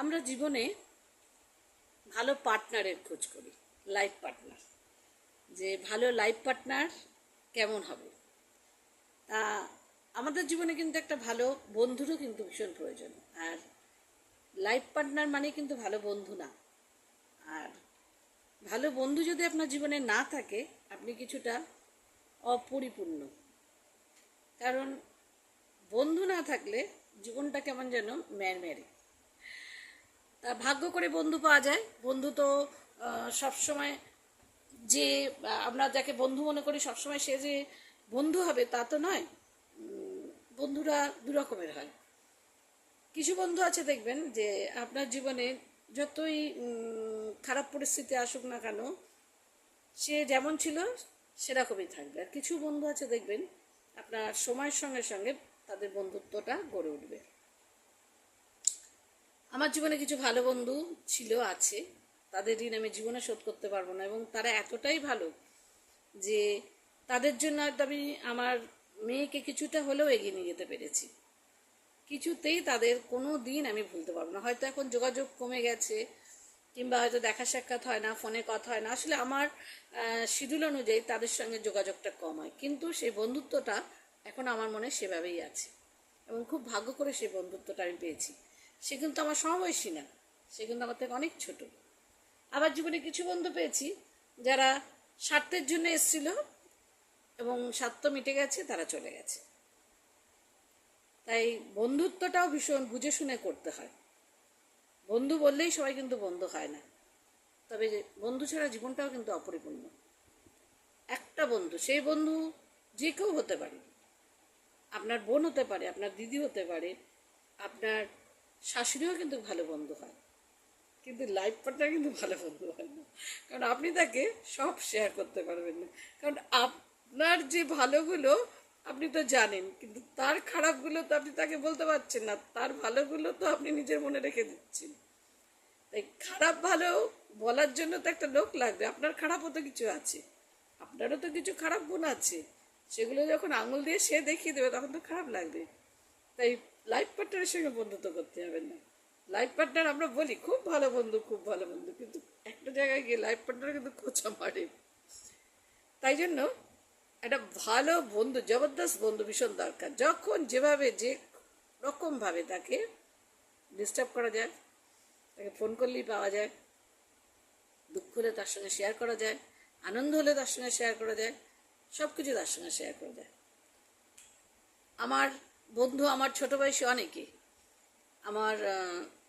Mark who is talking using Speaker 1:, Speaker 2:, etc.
Speaker 1: আমরা জীবনে ভালো পার্টনারের খোঁজ করি, লাইফ পার্টনার। যে ভালো লাইফ পার্টনার কেমন হবে, তা আমাদের জীবনে কিন্তু একটা ভালো বন্ধুরও কিন্তু ভীষণ প্রয়োজন। আর লাইফ পার্টনার মানে কিন্তু ভালো বন্ধু না। আর ভালো বন্ধু যদি আপনার জীবনে না থাকে, আপনি কিছুটা অপরিপূর্ণ। কারণ বন্ধু না থাকলে জীবনটা কেমন যেন ম্যারম্যারে। তা ভাগ্য করে বন্ধু পাওয়া যায়। বন্ধু তো সবসময় যে আমরা যাকে বন্ধু মনে করি সবসময় সে যে বন্ধু হবে তা তো নয়। বন্ধুরা দু রকমের হয়। কিছু বন্ধু আছে দেখবেন যে আপনার জীবনে যতই খারাপ পরিস্থিতি আসুক না কেন, সে যেমন ছিল সেরকমই থাকবে। আর কিছু বন্ধু আছে দেখবেন আপনার সময়ের সঙ্গে সঙ্গে তাদের বন্ধুত্বটা গড়ে উঠবে। আমার জীবনে কিছু ভালো বন্ধু ছিল, আছে। তাদের ঋণ আমি জীবনে শোধ করতে পারবো না, এবং তারা এতটাই ভালো যে তাদের জন্য হয়তো আমি আমার মেয়েকে কিছুটা হলেও এগিয়ে নিয়ে যেতে পেরেছি। কিছুতেই তাদের কোনো দিন আমি ভুলতে পারবো না। হয়তো এখন যোগাযোগ কমে গেছে, কিংবা হয়তো দেখা সাক্ষাৎ হয় না, ফোনে কথা হয় না। আসলে আমার শিডিউল অনুযায়ী তাদের সঙ্গে যোগাযোগটা কম হয়, কিন্তু সেই বন্ধুত্বটা এখন আমার মনে সেভাবেই আছে। এবং খুব ভাগ্য করে সেই বন্ধুত্বটা আমি পেয়েছি। সে কিন্তু আমার সমবয়সী না, সে কিন্তু আমার থেকে অনেক ছোট। আবার জীবনে কিছু বন্ধু পেয়েছি যারা স্বার্থের জন্য এসেছিল, এবং স্বার্থ মিটে গেছে, তারা চলে গেছে। তাই বন্ধুত্বটাও ভীষণ বুঝে শুনে করতে হয়। বন্ধু বললেই সবাই কিন্তু বন্ধু হয় না। তবে বন্ধু ছাড়া জীবনটাও কিন্তু অপরিপূর্ণ। একটা বন্ধু, সেই বন্ধু যে কেউ হতে পারে। আপনার বোন হতে পারে, আপনার দিদি হতে পারে, আপনার শাশুড়িও কিন্তু ভালো বন্ধু হয়। কিন্তু লাইফ পার্টনার কিন্তু ভালো বন্ধু হয় না। কারণ আপনি তাকে সব শেয়ার করতে পারবেন না। কারণ আপনার যে ভালোগুলো আপনি তো জানেন, কিন্তু তার খারাপগুলো তো আপনি তাকে বলতে পারছেন না। তার ভালোগুলো তো আপনি নিজের মনে রেখে দিচ্ছেন। তাই খারাপ ভালো বলার জন্য তো একটা লোক লাগবে। আপনার খারাপও তো কিছু আছে, আপনারও তো কিছু খারাপ গুণ আছে। সেগুলো যখন আঙুল দিয়ে সে দেখিয়ে দেবে তখন তো খারাপ লাগবে। তাই লাইফ পার্টনারের সঙ্গে বন্ধুত্ব করতে হবে না। লাইফ পার্টনার আমরা বলি খুব ভালো বন্ধু, খুব ভালো বন্ধু, কিন্তু একটা জায়গায় গিয়ে লাইফ পার্টনার কিন্তু খোঁচা মারে। তাই জন্য একটা ভালো বন্ধু, জবরদস্ত বন্ধু ভীষণ দরকার। যখন যেভাবে যে রকমভাবে তাকে ডিস্টার্ব করা যায়, তাকে ফোন করলেই পাওয়া যায়, দুঃখ হলে তার সঙ্গে শেয়ার করা যায়, আনন্দ হলে তার সঙ্গে শেয়ার করা যায়, সব কিছু তার সঙ্গে শেয়ার করা যায়। আমার বন্ধু আমার ছোট বয়সী অনেকে। আমার